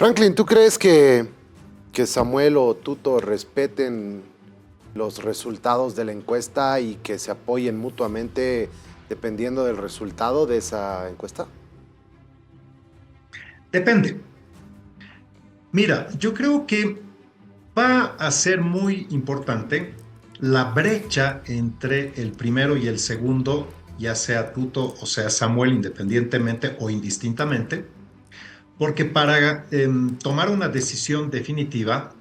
Franklin, ¿tú crees que Samuel o Tuto respeten los resultados de la encuesta y que se apoyen mutuamente dependiendo del resultado de esa encuesta? Depende. Mira, yo creo que va a ser muy importante la brecha entre el primero y el segundo, ya sea Tuto o sea Samuel, independientemente o indistintamente, porque para tomar una decisión definitiva,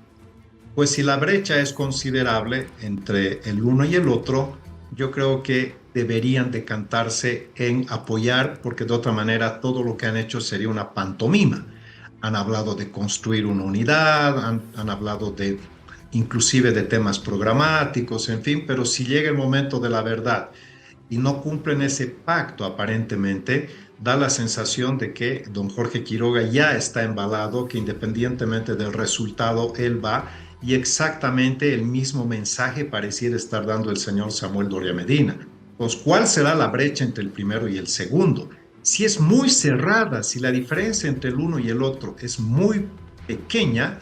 pues si la brecha es considerable entre el uno y el otro, yo creo que deberían decantarse en apoyar, porque de otra manera todo lo que han hecho sería una pantomima. Han hablado de construir una unidad, han hablado de inclusive de temas programáticos, en fin, pero si llega el momento de la verdad y no cumplen ese pacto aparentemente, da la sensación de que don Jorge Quiroga ya está embalado, que independientemente del resultado, él va y exactamente el mismo mensaje pareciera estar dando el señor Samuel Doria Medina. Pues, ¿cuál será la brecha entre el primero y el segundo? Si es muy cerrada, si la diferencia entre el uno y el otro es muy pequeña,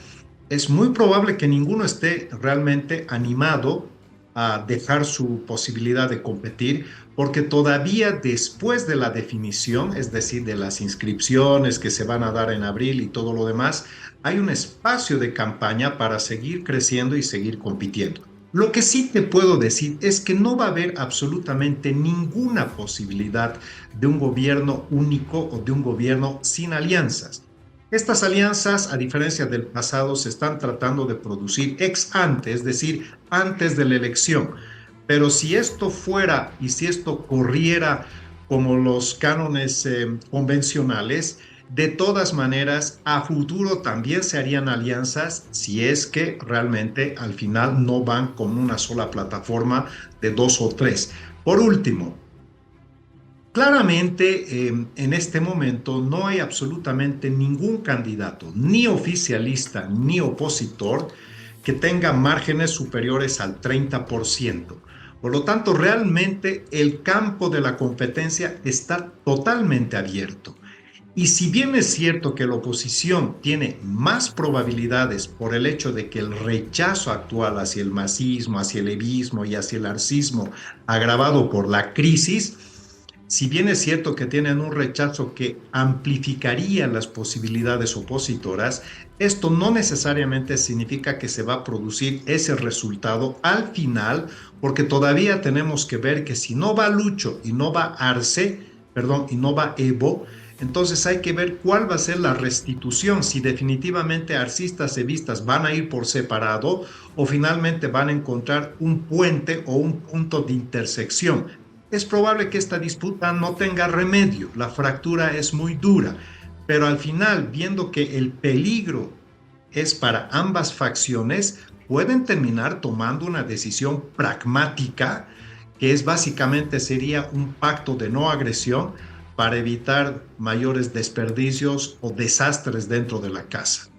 es muy probable que ninguno esté realmente animado a dejar su posibilidad de competir, porque todavía después de la definición, es decir, de las inscripciones que se van a dar en abril y todo lo demás, hay un espacio de campaña para seguir creciendo y seguir compitiendo. Lo que sí te puedo decir es que no va a haber absolutamente ninguna posibilidad de un gobierno único o de un gobierno sin alianzas. Estas alianzas, a diferencia del pasado, se están tratando de producir ex ante, es decir, antes de la elección. Pero si esto fuera y si esto corriera como los cánones convencionales, de todas maneras, a futuro también se harían alianzas si es que realmente al final no van con una sola plataforma de dos o tres. Por último, claramente, en este momento no hay absolutamente ningún candidato, ni oficialista ni opositor, que tenga márgenes superiores al 30%. Por lo tanto, realmente el campo de la competencia está totalmente abierto. Y si bien es cierto que la oposición tiene más probabilidades por el hecho de que el rechazo actual hacia el masismo, hacia el evismo y hacia el arcismo, agravado por la crisis, si bien es cierto que tienen un rechazo que amplificaría las posibilidades opositoras, esto no necesariamente significa que se va a producir ese resultado al final, porque todavía tenemos que ver que si no va Lucho y no va Arce, perdón, y no va Evo, entonces hay que ver cuál va a ser la restitución, si definitivamente arcistas y evistas van a ir por separado o finalmente van a encontrar un puente o un punto de intersección. Es probable que esta disputa no tenga remedio, la fractura es muy dura, pero al final, viendo que el peligro es para ambas facciones, pueden terminar tomando una decisión pragmática, que es básicamente sería un pacto de no agresión para evitar mayores desperdicios o desastres dentro de la casa.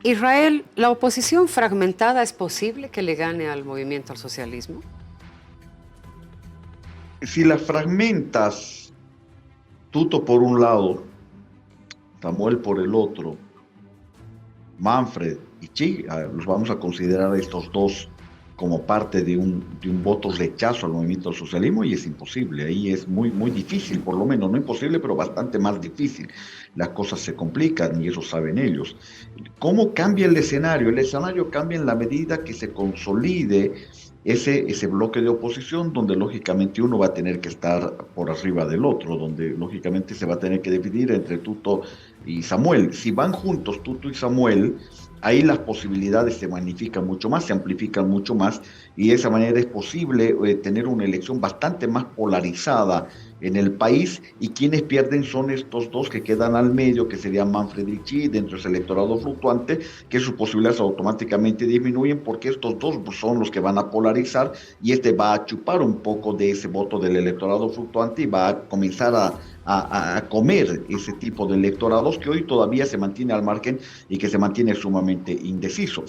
Israel, ¿la oposición fragmentada es posible que le gane al movimiento al socialismo? Si las fragmentas, Tuto por un lado, Samuel por el otro, Manfred y Chi, los vamos a considerar estos dos como parte de un voto rechazo al movimiento al socialismo, y es imposible, ahí es muy, muy difícil, por lo menos, no imposible, pero bastante más difícil. Las cosas se complican y eso saben ellos. ¿Cómo cambia el escenario? El escenario cambia en la medida que se consolide ese bloque de oposición, donde lógicamente uno va a tener que estar por arriba del otro, donde lógicamente se va a tener que dividir entre Tuto y Samuel. Si van juntos Tuto y Samuel, ahí las posibilidades se magnifican mucho más, se amplifican mucho más, y de esa manera es posible tener una elección bastante más polarizada en el país, y quienes pierden son estos dos que quedan al medio, que serían Manfred y Chi, dentro de ese electorado fluctuante, que sus posibilidades automáticamente disminuyen, porque estos dos son los que van a polarizar, y este va a chupar un poco de ese voto del electorado fluctuante y va a comenzar a a comer ese tipo de electorados que hoy todavía se mantiene al margen y que se mantiene sumamente indeciso.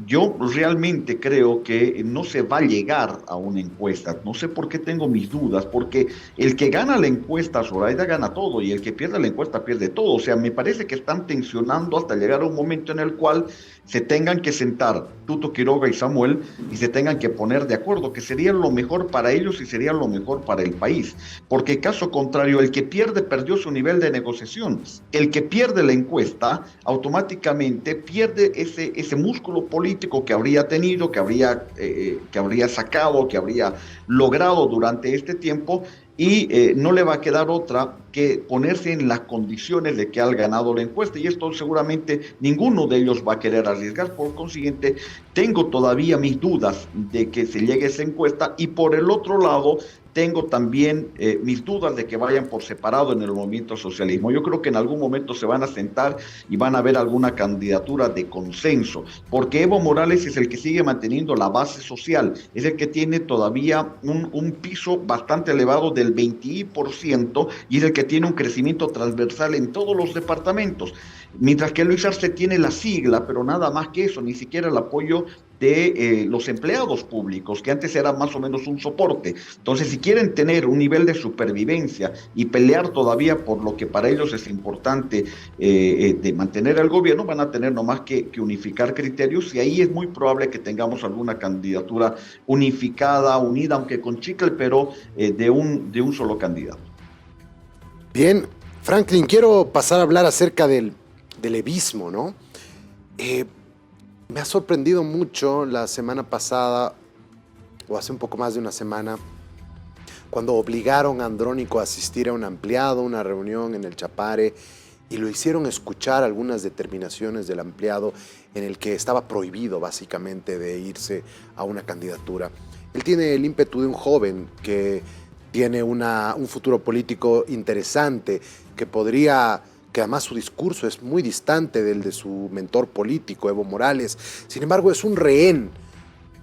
Yo realmente creo que no se va a llegar a una encuesta. No sé por qué tengo mis dudas, porque el que gana la encuesta, Zoraida, gana todo, y el que pierde la encuesta pierde todo. O sea, me parece que están tensionando hasta llegar a un momento en el cual se tengan que sentar Tuto Quiroga y Samuel y se tengan que poner de acuerdo, que sería lo mejor para ellos y sería lo mejor para el país. Porque caso contrario, el que pierde perdió su nivel de negociación. El que pierde la encuesta automáticamente pierde ese músculo político que habría tenido, que habría sacado, que habría logrado durante este tiempo, y no le va a quedar otra que ponerse en las condiciones de que ha ganado la encuesta, y esto seguramente ninguno de ellos va a querer arriesgar. Por consiguiente, tengo todavía mis dudas de que se llegue a esa encuesta, y por el otro lado tengo también mis dudas de que vayan por separado en el movimiento socialismo. Yo creo que en algún momento se van a sentar y van a ver alguna candidatura de consenso, porque Evo Morales es el que sigue manteniendo la base social, es el que tiene todavía un piso bastante elevado del 20%, y es el que tiene un crecimiento transversal en todos los departamentos, mientras que Luis Arce tiene la sigla, pero nada más que eso, ni siquiera el apoyo de los empleados públicos, que antes era más o menos un soporte. Entonces, si quieren tener un nivel de supervivencia y pelear todavía por lo que para ellos es importante, de mantener el gobierno, van a tener nomás que unificar criterios, y ahí es muy probable que tengamos alguna candidatura unificada, unida, aunque con chicle, pero de un solo candidato. Bien, Franklin, quiero pasar a hablar acerca del evismo, ¿no? Me ha sorprendido mucho la semana pasada, o hace un poco más de una semana, cuando obligaron a Andrónico a asistir a un ampliado, una reunión en el Chapare, y lo hicieron escuchar algunas determinaciones del ampliado en el que estaba prohibido básicamente de irse a una candidatura. Él tiene el ímpetu de un joven que tiene un futuro político interesante, que además su discurso es muy distante del de su mentor político, Evo Morales. Sin embargo, es un rehén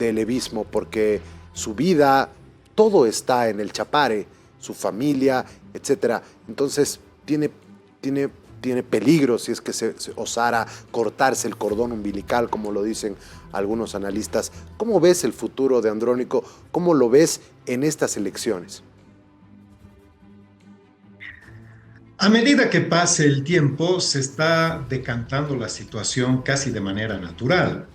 del evismo, porque su vida, todo está en el Chapare, su familia, etc. Entonces, tiene peligro si es que se osara cortarse el cordón umbilical, como lo dicen algunos analistas. ¿Cómo ves el futuro de Andrónico? ¿Cómo lo ves en estas elecciones? A medida que pase el tiempo, se está decantando la situación casi de manera natural.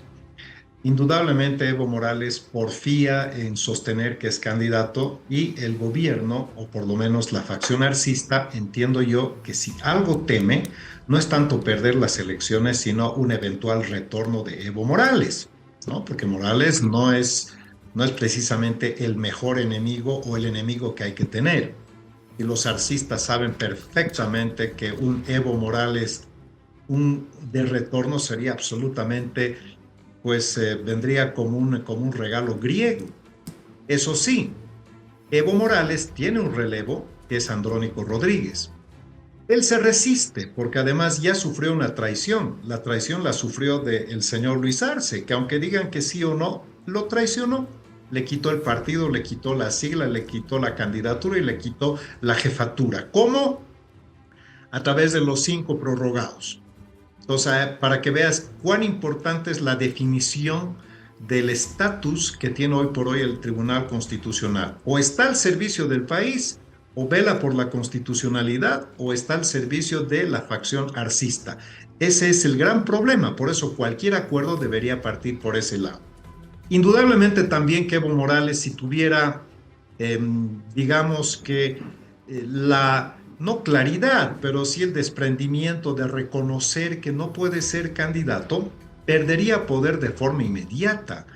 Indudablemente Evo Morales porfía en sostener que es candidato, y el gobierno, o por lo menos la facción arcista, entiendo yo que si algo teme, no es tanto perder las elecciones, sino un eventual retorno de Evo Morales, ¿no? Porque Morales no es precisamente el mejor enemigo o el enemigo que hay que tener. Y los arcistas saben perfectamente que un Evo Morales de retorno sería absolutamente, vendría como un regalo griego. Eso sí, Evo Morales tiene un relevo, que es Andrónico Rodríguez. Él se resiste porque además ya sufrió una traición. La traición la sufrió del señor Luis Arce, que aunque digan que sí o no, lo traicionó. Le quitó el partido, le quitó la sigla, le quitó la candidatura y le quitó la jefatura. ¿Cómo? A través de los 5 prorrogados. Entonces, para que veas cuán importante es la definición del estatus que tiene hoy por hoy el Tribunal Constitucional. O está al servicio del país, o vela por la constitucionalidad, o está al servicio de la facción arcista. Ese es el gran problema, por eso cualquier acuerdo debería partir por ese lado. Indudablemente también que Evo Morales, si tuviera, digamos que no claridad, pero sí el desprendimiento de reconocer que no puede ser candidato, perdería poder de forma inmediata.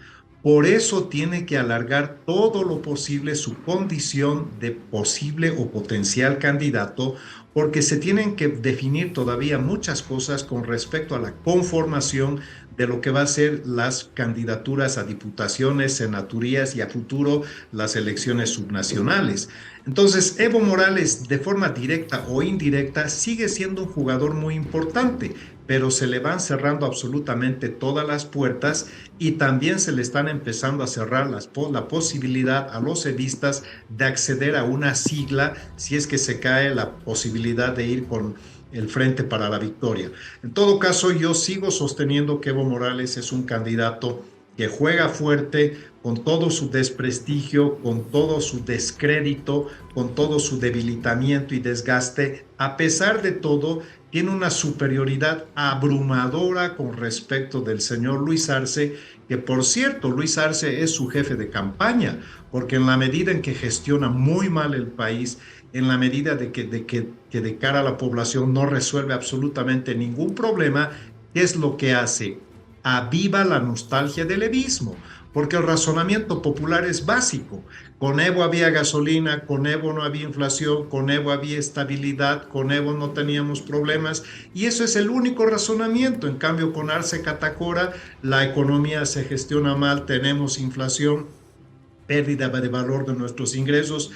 Por eso tiene que alargar todo lo posible su condición de posible o potencial candidato, porque se tienen que definir todavía muchas cosas con respecto a la conformación de lo que va a ser las candidaturas a diputaciones, senaturías y a futuro las elecciones subnacionales. Entonces, Evo Morales, de forma directa o indirecta, sigue siendo un jugador muy importante, pero se le van cerrando absolutamente todas las puertas y también se le están empezando a cerrar la posibilidad a los evistas de acceder a una sigla si es que se cae la posibilidad de ir con el Frente para la Victoria. En todo caso, yo sigo sosteniendo que Evo Morales es un candidato que juega fuerte, con todo su desprestigio, con todo su descrédito, con todo su debilitamiento y desgaste. A pesar de todo, tiene una superioridad abrumadora con respecto del señor Luis Arce, que por cierto, Luis Arce es su jefe de campaña, porque en la medida en que gestiona muy mal el país, en la medida de que de cara a la población no resuelve absolutamente ningún problema, ¿qué es lo que hace? Aviva la nostalgia del evismo, porque el razonamiento popular es básico. Con Evo había gasolina, con Evo no había inflación, con Evo había estabilidad, con Evo no teníamos problemas, y eso es el único razonamiento. En cambio, con Arce Catacora, la economía se gestiona mal, tenemos inflación, pérdida de valor de nuestros ingresos.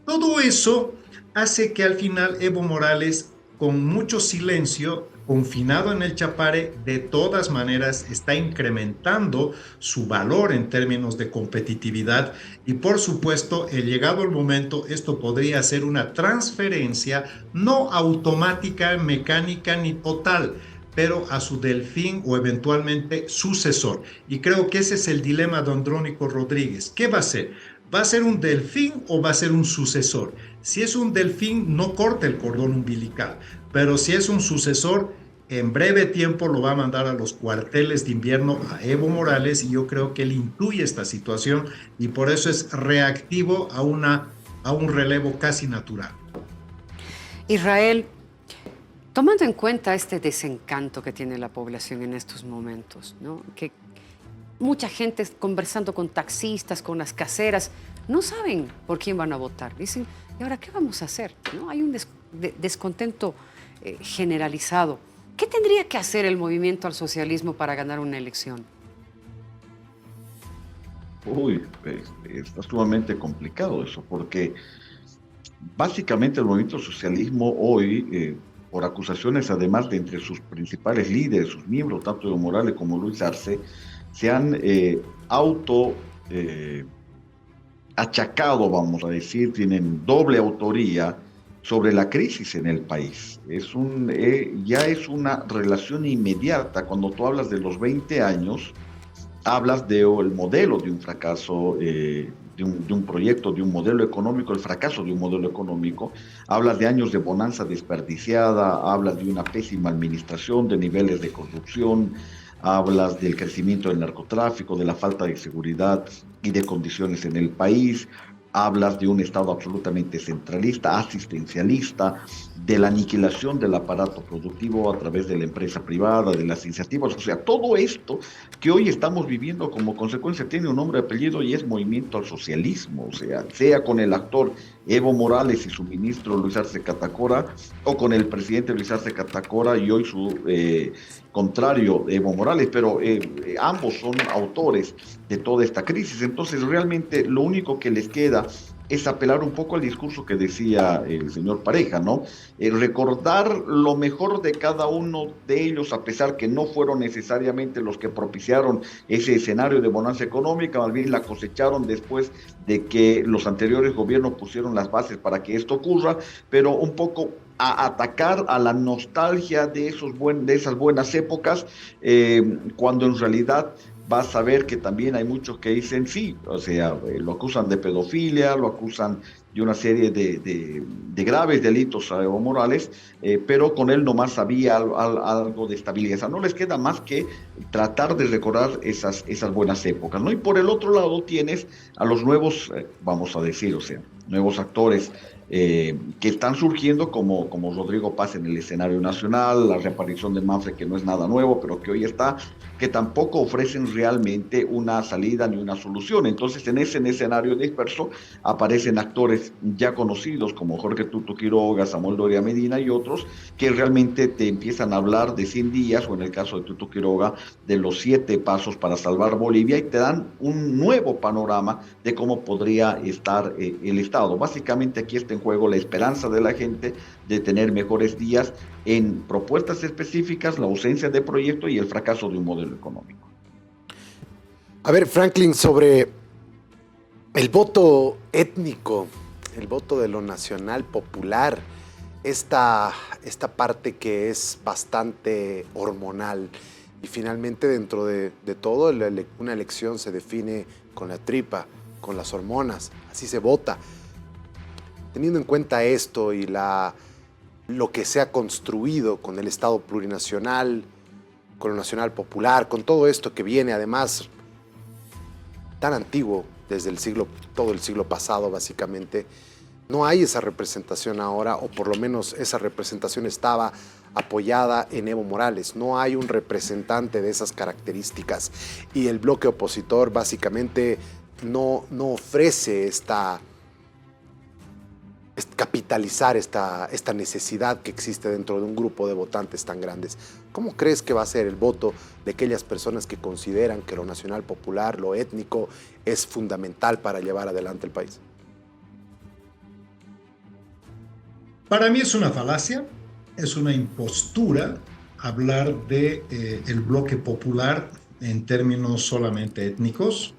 Todo eso hace que al final Evo Morales, con mucho silencio, confinado en el Chapare, de todas maneras está incrementando su valor en términos de competitividad y por supuesto, llegado el momento, esto podría ser una transferencia no automática, mecánica ni total, pero a su delfín o eventualmente sucesor. Y creo que ese es el dilema de Andrónico Rodríguez. ¿Qué va a ser? ¿Va a ser un delfín o va a ser un sucesor? Si es un delfín, no corta el cordón umbilical, pero si es un sucesor, en breve tiempo lo va a mandar a los cuarteles de invierno a Evo Morales y yo creo que él intuye esta situación y por eso es reactivo a un relevo casi natural. Israel, tomando en cuenta este desencanto que tiene la población en estos momentos, ¿no? Que mucha gente conversando con taxistas, con las caseras, no saben por quién van a votar. Dicen, ¿y ahora qué vamos a hacer? ¿No? Hay un descontento generalizado. ¿Qué tendría que hacer el movimiento al socialismo para ganar una elección? Uy, está sumamente complicado eso, porque básicamente el movimiento al socialismo hoy, por acusaciones además de entre sus principales líderes, sus miembros, tanto Evo Morales como Luis Arce, se han achacado, vamos a decir, tienen doble autoría sobre la crisis en el país. Ya es una relación inmediata. Cuando tú hablas de los 20 años, hablas del modelo de un fracaso, de un proyecto, de un modelo económico, el fracaso de un modelo económico, hablas de años de bonanza desperdiciada, hablas de una pésima administración, de niveles de corrupción, hablas del crecimiento del narcotráfico, de la falta de seguridad y de condiciones en el país, hablas de un Estado absolutamente centralista, asistencialista, de la aniquilación del aparato productivo a través de la empresa privada, de las iniciativas, o sea, todo esto que hoy estamos viviendo como consecuencia tiene un nombre y apellido y es movimiento al socialismo, o sea con el actor Evo Morales y su ministro Luis Arce Catacora, o con el presidente Luis Arce Catacora y hoy su contrario Evo Morales, pero ambos son autores de toda esta crisis. Entonces realmente lo único que les queda es apelar un poco al discurso que decía el señor Pareja, ¿no? Recordar lo mejor de cada uno de ellos, a pesar que no fueron necesariamente los que propiciaron ese escenario de bonanza económica, más bien la cosecharon después de que los anteriores gobiernos pusieron las bases para que esto ocurra, pero un poco a atacar a la nostalgia de esas buenas épocas, cuando en realidad vas a ver que también hay muchos que dicen sí, o sea, lo acusan de pedofilia, lo acusan de una serie de graves delitos a Evo Morales, pero con él nomás había algo de estabilidad. O sea, no les queda más que tratar de recordar esas buenas épocas, ¿no? Y por el otro lado tienes a los nuevos, vamos a decir, o sea, nuevos actores que están surgiendo como Rodrigo Paz en el escenario nacional, la reaparición de Manfred, que no es nada nuevo, pero que hoy está, que tampoco ofrecen realmente una salida ni una solución. Entonces, en ese escenario disperso aparecen actores ya conocidos como Jorge Tuto Quiroga, Samuel Doria Medina y otros, que realmente te empiezan a hablar de 100 días, o en el caso de Tuto Quiroga, de los 7 pasos para salvar Bolivia, y te dan un nuevo panorama de cómo podría estar el Estado. Básicamente aquí está en juego la esperanza de la gente de tener mejores días en propuestas específicas, la ausencia de proyecto y el fracaso de un modelo económico. A ver, Franklin, sobre el voto étnico, el voto de lo nacional popular, esta parte que es bastante hormonal y finalmente dentro de todo una elección se define con la tripa, con las hormonas, así se vota. Teniendo en cuenta esto y lo que se ha construido con el Estado plurinacional, con lo nacional popular, con todo esto que viene además tan antiguo desde todo el siglo pasado básicamente, no hay esa representación ahora, o por lo menos esa representación estaba apoyada en Evo Morales. No hay un representante de esas características y el bloque opositor básicamente no ofrece capitalizar esta necesidad que existe dentro de un grupo de votantes tan grandes. ¿Cómo crees que va a ser el voto de aquellas personas que consideran que lo nacional popular, lo étnico, es fundamental para llevar adelante el país? Para mí es una falacia, es una impostura hablar de el bloque popular en términos solamente étnicos.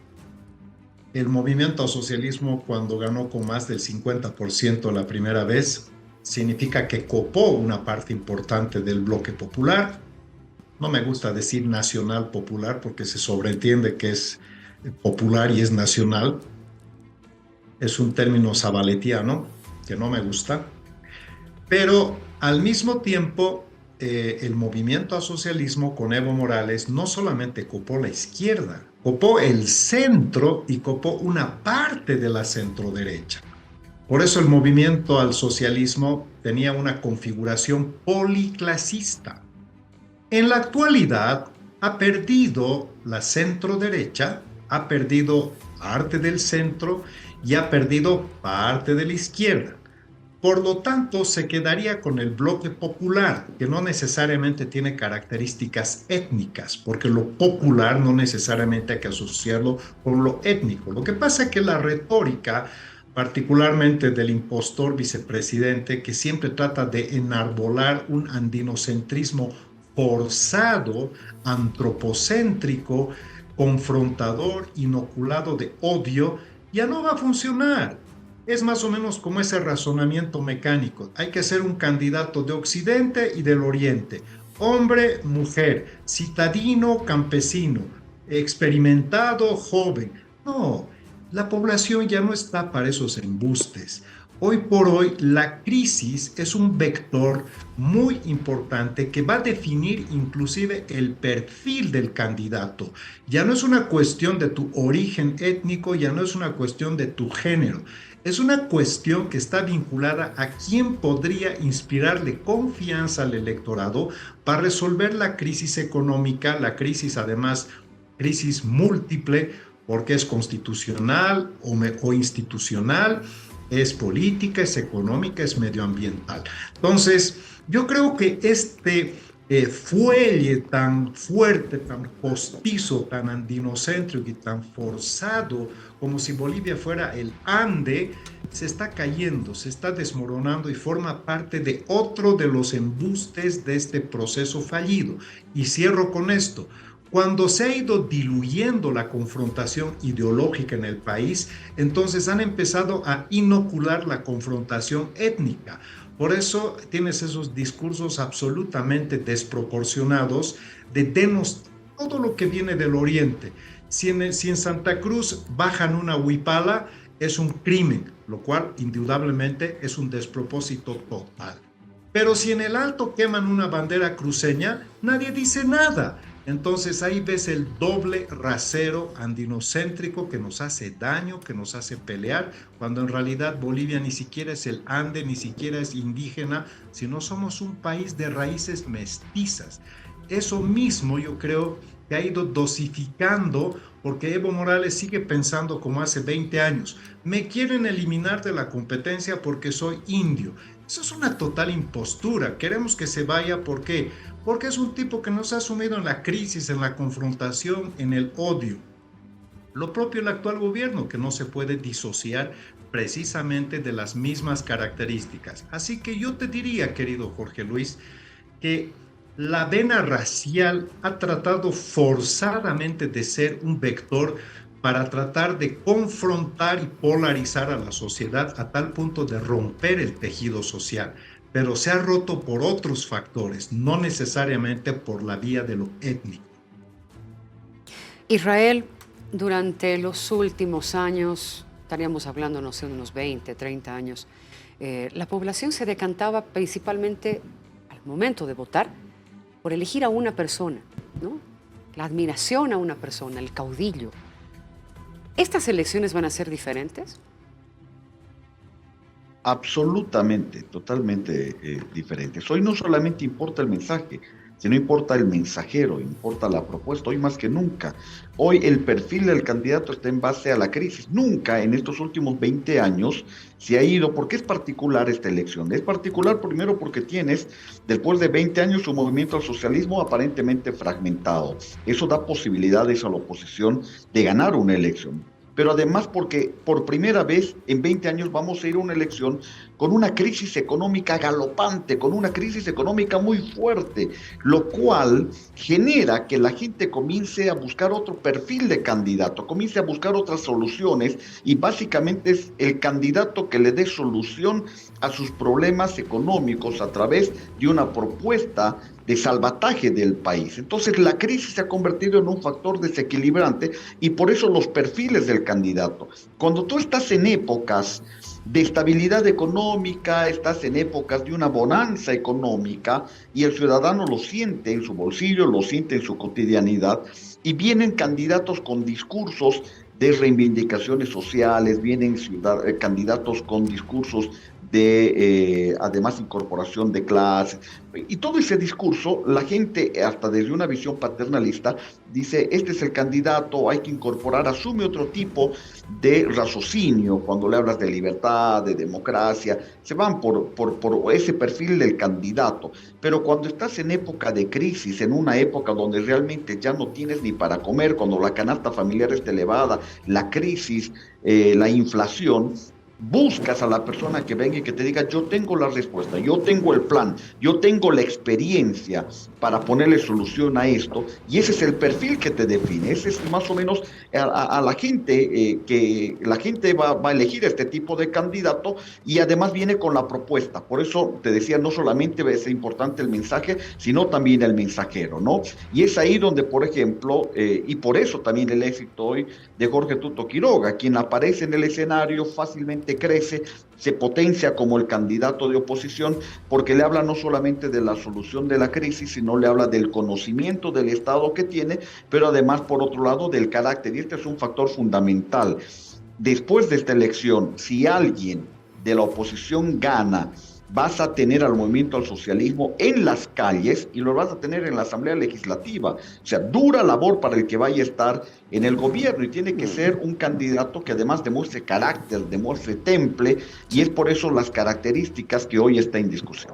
El movimiento al socialismo, cuando ganó con más del 50% la primera vez, significa que copó una parte importante del bloque popular. No me gusta decir nacional popular porque se sobreentiende que es popular y es nacional. Es un término zabaletiano que no me gusta. Pero al mismo tiempo, el movimiento al socialismo con Evo Morales no solamente copó la izquierda, copó el centro y copó una parte de la centroderecha. Por eso el movimiento al socialismo tenía una configuración policlasista. En la actualidad ha perdido la centroderecha, ha perdido parte del centro y ha perdido parte de la izquierda. Por lo tanto, se quedaría con el bloque popular, que no necesariamente tiene características étnicas, porque lo popular no necesariamente hay que asociarlo con lo étnico. Lo que pasa es que la retórica, particularmente del impostor vicepresidente, que siempre trata de enarbolar un andinocentrismo forzado, antropocéntrico, confrontador, inoculado de odio, ya no va a funcionar. Es más o menos como ese razonamiento mecánico. Hay que ser un candidato de Occidente y del Oriente. Hombre, mujer, citadino, campesino, experimentado, joven. No, la población ya no está para esos embustes. Hoy por hoy la crisis es un vector muy importante que va a definir inclusive el perfil del candidato. Ya no es una cuestión de tu origen étnico, ya no es una cuestión de tu género. Es una cuestión que está vinculada a quién podría inspirarle confianza al electorado para resolver la crisis económica, la crisis además, crisis múltiple, porque es constitucional o institucional, es política, es económica, es medioambiental. Entonces, yo creo que este fuelle tan fuerte, tan postizo, tan andinocéntrico y tan forzado, como si Bolivia fuera el Ande, se está cayendo, se está desmoronando y forma parte de otro de los embustes de este proceso fallido. Y cierro con esto. Cuando se ha ido diluyendo la confrontación ideológica en el país, entonces han empezado a inocular la confrontación étnica. Por eso tienes esos discursos absolutamente desproporcionados de denos todo lo que viene del oriente. Si en Santa Cruz bajan una huipala, es un crimen, lo cual indudablemente es un despropósito total. Pero si en el Alto queman una bandera cruceña, nadie dice nada. Entonces ahí ves el doble rasero andinocéntrico que nos hace daño, que nos hace pelear, cuando en realidad Bolivia ni siquiera es el Ande, ni siquiera es indígena, sino somos un país de raíces mestizas. Eso mismo yo creo que ha ido dosificando, porque Evo Morales sigue pensando como hace 20 años. Me quieren eliminar de la competencia porque soy indio. Eso es una total impostura. Queremos que se vaya, ¿por qué? Porque es un tipo que nos ha sumido en la crisis, en la confrontación, en el odio. Lo propio el actual gobierno, que no se puede disociar precisamente de las mismas características. Así que yo te diría, querido Jorge Luis, que la vena racial ha tratado forzadamente de ser un vector para tratar de confrontar y polarizar a la sociedad a tal punto de romper el tejido social, pero se ha roto por otros factores, no necesariamente por la vía de lo étnico. Israel, durante los últimos años, estaríamos hablando, no sé, unos 20, 30 años, la población se decantaba principalmente al momento de votar por elegir a una persona, ¿no? La admiración a una persona, el caudillo. ¿Estas elecciones van a ser diferentes? Absolutamente, totalmente diferentes. Hoy no solamente importa el mensaje, sino importa el mensajero, importa la propuesta, hoy más que nunca. Hoy el perfil del candidato está en base a la crisis. Nunca en estos últimos 20 años se ha ido, porque es particular esta elección. Es particular primero porque tienes, después de 20 años, un movimiento al socialismo aparentemente fragmentado. Eso da posibilidades a la oposición de ganar una elección. Pero además porque por primera vez en 20 años vamos a ir a una elección con una crisis económica galopante, con una crisis económica muy fuerte, lo cual genera que la gente comience a buscar otro perfil de candidato, comience a buscar otras soluciones y básicamente es el candidato que le dé solución a sus problemas económicos a través de una propuesta de salvataje del país. Entonces la crisis se ha convertido en un factor desequilibrante y por eso los perfiles del candidato. Cuando tú estás en épocas de estabilidad económica, estás en épocas de una bonanza económica y el ciudadano lo siente en su bolsillo, lo siente en su cotidianidad y vienen candidatos con discursos de reivindicaciones sociales, vienen candidatos con discursos de además incorporación de clases, y todo ese discurso, la gente hasta desde una visión paternalista dice, este es el candidato, hay que incorporar, asume otro tipo de raciocinio, cuando le hablas de libertad, de democracia, se van por ese perfil del candidato, pero cuando estás en época de crisis, en una época donde realmente ya no tienes ni para comer, cuando la canasta familiar está elevada, la crisis, la inflación, buscas a la persona que venga y que te diga, yo tengo la respuesta, yo tengo el plan, yo tengo la experiencia para ponerle solución a esto, y ese es el perfil que te define, ese es más o menos a la gente, que la gente va a elegir este tipo de candidato y además viene con la propuesta. Por eso te decía, no solamente es importante el mensaje, sino también el mensajero, ¿no? Y es ahí donde, por ejemplo, y por eso también el éxito hoy de Jorge Tuto Quiroga, quien aparece en el escenario fácilmente crece, se potencia como el candidato de oposición, porque le habla no solamente de la solución de la crisis, sino le habla del conocimiento del Estado que tiene, pero además, por otro lado, del carácter. Y este es un factor fundamental. Después de esta elección, si alguien de la oposición gana, vas a tener al movimiento al socialismo en las calles y lo vas a tener en la Asamblea Legislativa. O sea, dura labor para el que vaya a estar en el gobierno y tiene que ser un candidato que además demuestre carácter, demuestre temple, y es por eso las características que hoy está en discusión.